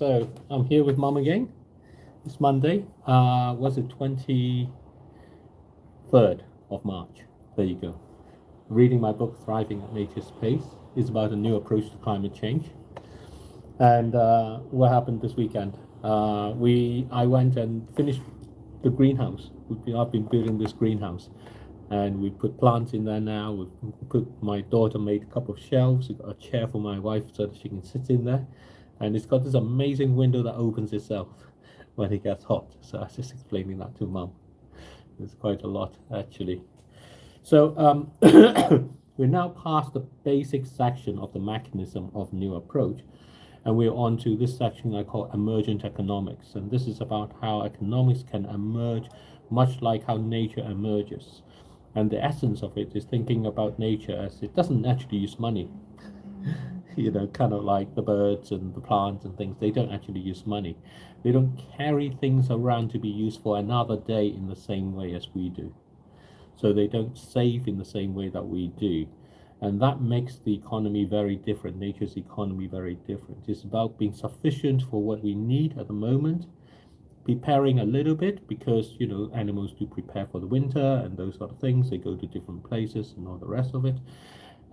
So I'm here with Mum again. It's Monday. Was it 23rd of March? There you go. Reading my book, Thriving at Nature's Pace, is about a new approach to climate change. And what happened this weekend? I went and finished the greenhouse. I've been building this greenhouse, and we put plants in there now. We put My daughter made a couple of shelves. We got a chair for my wife so that she can sit in there, and it's got this amazing window that opens itself when it gets hot. So I was just explaining that to Mum. There's quite a lot actually. So we're now past the basic section of the mechanism of new approach, and we're on to this section I call emergent economics. And this is about how economics can emerge much like how nature emerges. And the essence of it is thinking about nature as it doesn't actually use money. Kind of like the birds and the plants and things, they don't actually use money. They don't carry things around to be used for another day in the same way as we do. So they don't save in the same way that we do. And that makes the economy very different, nature's economy very different. It's about being sufficient for what we need at the moment, preparing a little bit because, animals do prepare for the winter and those sort of things. They go to different places and all the rest of it.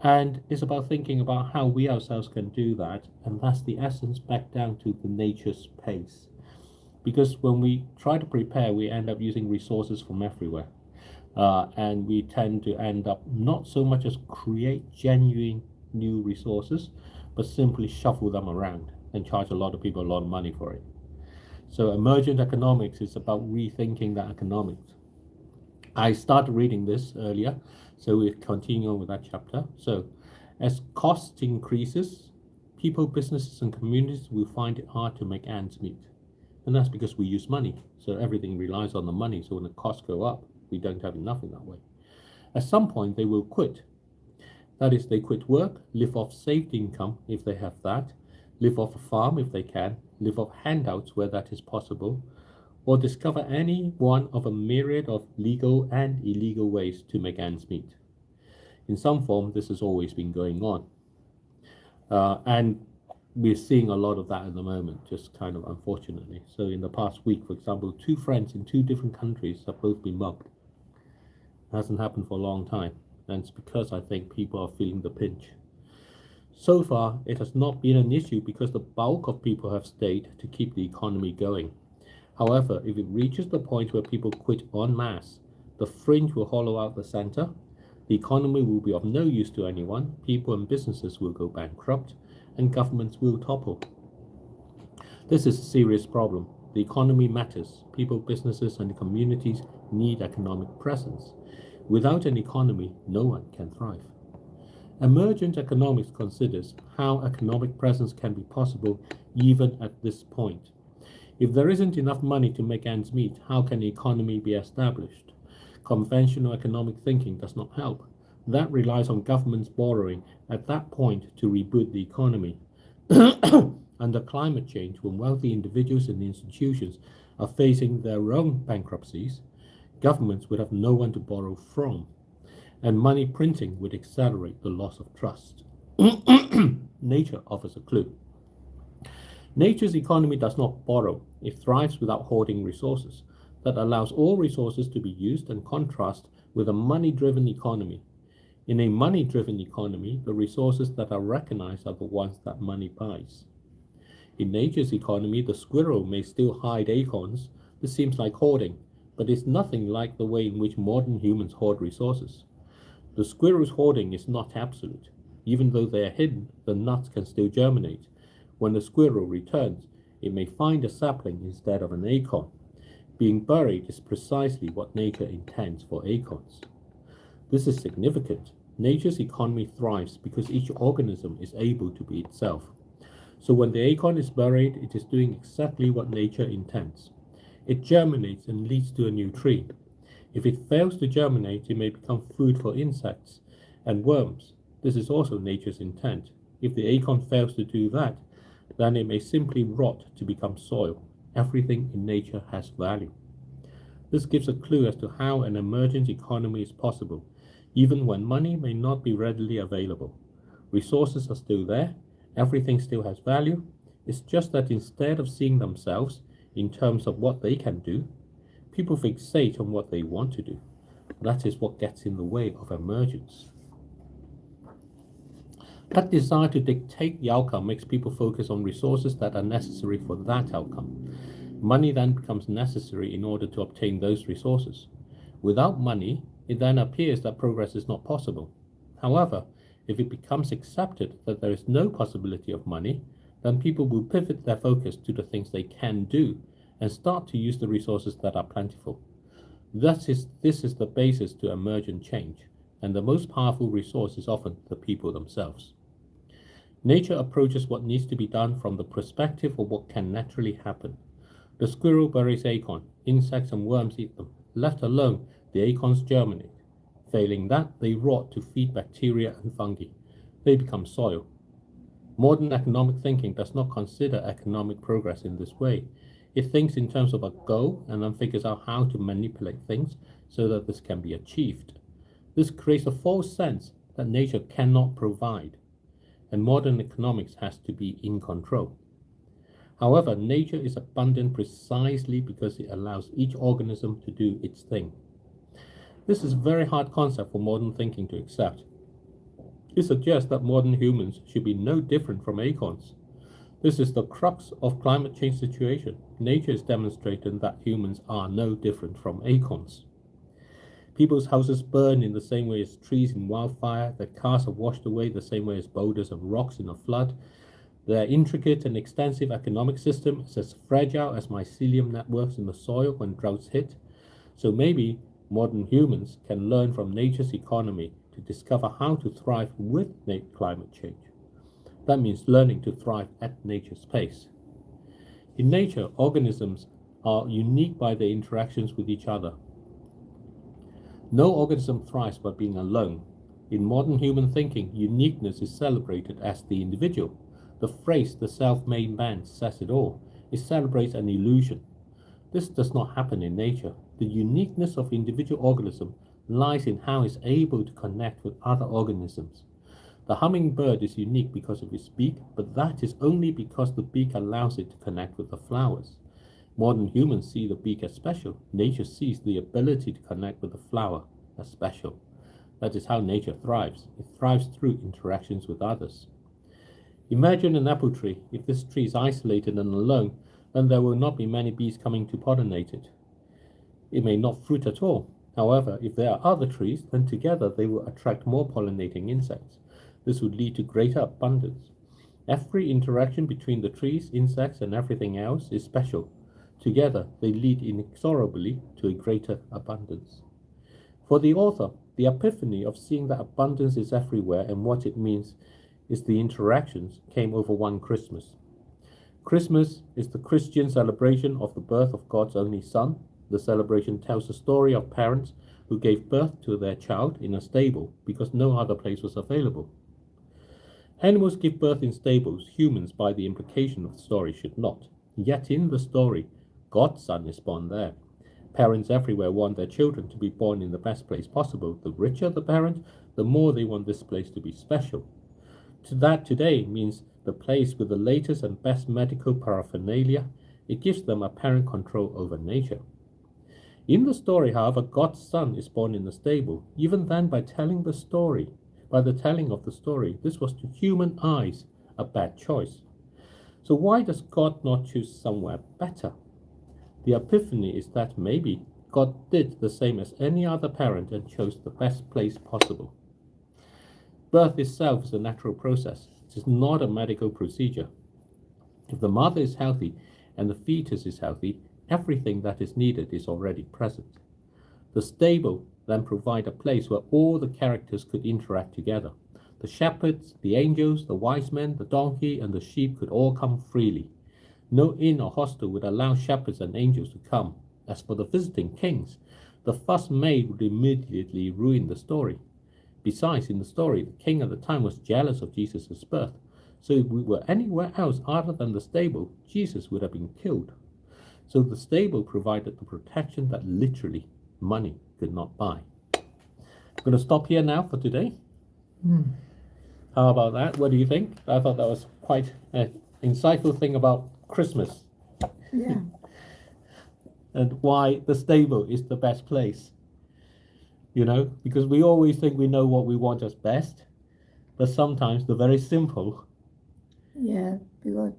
And it's about thinking about how we ourselves can do that. And that's the essence back down to the nature's pace. Because when we try to prepare, we end up using resources from everywhere. And we tend to end up not so much as create genuine new resources, but simply shuffle them around and charge a lot of people a lot of money for it. So emergent economics is about rethinking that economics. I started reading this earlier, so we'll continue on with that chapter. So as cost increases, people, businesses, and communities will find it hard to make ends meet. And that's because we use money. So everything relies on the money. So when the costs go up, we don't have enough in that way. At some point, they will quit. That is, they quit work, live off saved income if they have that, live off a farm if they can, live off handouts where that is possible, or discover any one of a myriad of legal and illegal ways to make ends meet. In some form, this has always been going on. And we're seeing a lot of that at the moment, just kind of unfortunately. So in the past week, for example, 2 friends in 2 different countries have both been mugged. It hasn't happened for a long time, and it's because I think people are feeling the pinch. So far, it has not been an issue because the bulk of people have stayed to keep the economy going. However, if it reaches the point where people quit en masse, the fringe will hollow out the center, the economy will be of no use to anyone, people and businesses will go bankrupt, and governments will topple. This is a serious problem. The economy matters. People, businesses, and communities need economic presence. Without an economy, no one can thrive. Emergent economics considers how economic presence can be possible even at this point. If there isn't enough money to make ends meet, how can the economy be established? Conventional economic thinking does not help. That relies on governments borrowing at that point to reboot the economy. Under climate change, when wealthy individuals and institutions are facing their own bankruptcies, governments would have no one to borrow from, and money printing would accelerate the loss of trust. Nature offers a clue. Nature's economy does not borrow. It thrives without hoarding resources. That allows all resources to be used and contrast with a money-driven economy. In a money-driven economy, the resources that are recognized are the ones that money buys. In nature's economy, the squirrel may still hide acorns. This seems like hoarding, but it's nothing like the way in which modern humans hoard resources. The squirrel's hoarding is not absolute. Even though they are hidden, the nuts can still germinate. When the squirrel returns, it may find a sapling instead of an acorn. Being buried is precisely what nature intends for acorns. This is significant. Nature's economy thrives because each organism is able to be itself. So when the acorn is buried, it is doing exactly what nature intends. It germinates and leads to a new tree. If it fails to germinate, it may become food for insects and worms. This is also nature's intent. If the acorn fails to do that, then it may simply rot to become soil. Everything in nature has value. This gives a clue as to how an emergent economy is possible, even when money may not be readily available. Resources are still there, everything still has value, It's just that instead of seeing themselves in terms of what they can do, people fixate on what they want to do. That is what gets in the way of emergence. That desire to dictate the outcome makes people focus on resources that are necessary for that outcome. Money then becomes necessary in order to obtain those resources. Without money, it then appears that progress is not possible. However, if it becomes accepted that there is no possibility of money, then people will pivot their focus to the things they can do and start to use the resources that are plentiful. This is the basis to emergent change, and the most powerful resource is often the people themselves. Nature approaches what needs to be done from the perspective of what can naturally happen. The squirrel buries acorn, insects and worms eat them. Left alone, the acorns germinate. Failing that, they rot to feed bacteria and fungi. They become soil. Modern economic thinking does not consider economic progress in this way. It thinks in terms of a goal and then figures out how to manipulate things so that this can be achieved. This creates a false sense that nature cannot provide, and modern economics has to be in control. However, nature is abundant precisely because it allows each organism to do its thing. This is a very hard concept for modern thinking to accept. It suggests that modern humans should be no different from acorns. This is the crux of climate change situation. Nature is demonstrating that humans are no different from acorns. People's houses burn in the same way as trees in wildfire. Their cars are washed away the same way as boulders and rocks in a flood. Their intricate and extensive economic system is as fragile as mycelium networks in the soil when droughts hit. So maybe modern humans can learn from nature's economy to discover how to thrive with climate change. That means learning to thrive at nature's pace. In nature, organisms are unique by their interactions with each other. No organism thrives by being alone. In modern human thinking, uniqueness is celebrated as the individual. The phrase, the self-made man, says it all. It celebrates an illusion. This does not happen in nature. The uniqueness of individual organism lies in how it's able to connect with other organisms. The hummingbird is unique because of its beak, but that is only because the beak allows it to connect with the flowers. Modern humans see the beak as special. Nature sees the ability to connect with the flower as special. That is how nature thrives. It thrives through interactions with others. Imagine an apple tree. If this tree is isolated and alone, then there will not be many bees coming to pollinate it. It may not fruit at all. However, if there are other trees, then together they will attract more pollinating insects. This would lead to greater abundance. Every interaction between the trees, insects, and everything else is special. Together, they lead inexorably to a greater abundance. For the author, the epiphany of seeing that abundance is everywhere and what it means is the interactions came over one Christmas. Christmas is the Christian celebration of the birth of God's only Son. The celebration tells the story of parents who gave birth to their child in a stable because no other place was available. Animals give birth in stables. Humans, by the implication of the story, should not. Yet in the story, God's Son is born there. Parents everywhere want their children to be born in the best place possible. The richer the parent, the more they want this place to be special. That today means the place with the latest and best medical paraphernalia. It gives them apparent control over nature. In the story, however, God's Son is born in the stable. Even then, by the telling of the story, this was to human eyes a bad choice. So why does God not choose somewhere better? The epiphany is that maybe God did the same as any other parent and chose the best place possible. Birth itself is a natural process. It is not a medical procedure. If the mother is healthy and the fetus is healthy, everything that is needed is already present. The stable then provides a place where all the characters could interact together. The shepherds, the angels, the wise men, the donkey, and the sheep could all come freely. No inn or hostel would allow shepherds and angels to come. As for the visiting kings, the fuss made would immediately ruin the story. Besides, in the story, the king at the time was jealous of Jesus' birth. So if we were anywhere else other than the stable, Jesus would have been killed. So the stable provided the protection that literally money could not buy. I'm going to stop here now for today. How about that? What do you think? I thought that was quite insightful thing about Christmas Yeah. and why the stable is the best place. You know, because we always think we know what we want as best, but sometimes the very simple, Yeah. Because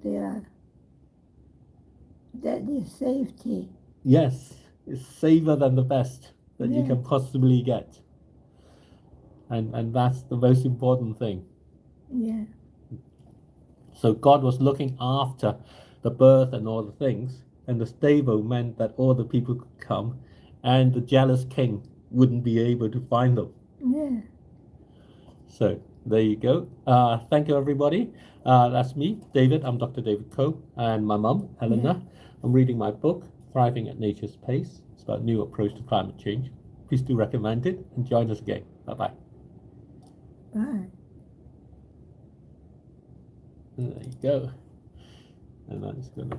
that is safety. yes, is safer than the best that you Yeah. can possibly get. And that's the most important thing. Yeah. So God was looking after the birth and all the things, and the stable meant that all the people could come, and the jealous king wouldn't be able to find them. Yeah. So there you go. Thank you, everybody. That's me, David. I'm Dr. David Coe, and my mum, Eleanor. I'm reading my book, Thriving at Nature's Pace. It's about a new approach to climate change. Please do recommend it and join us again. Bye bye. Bye. There you go. And that's going to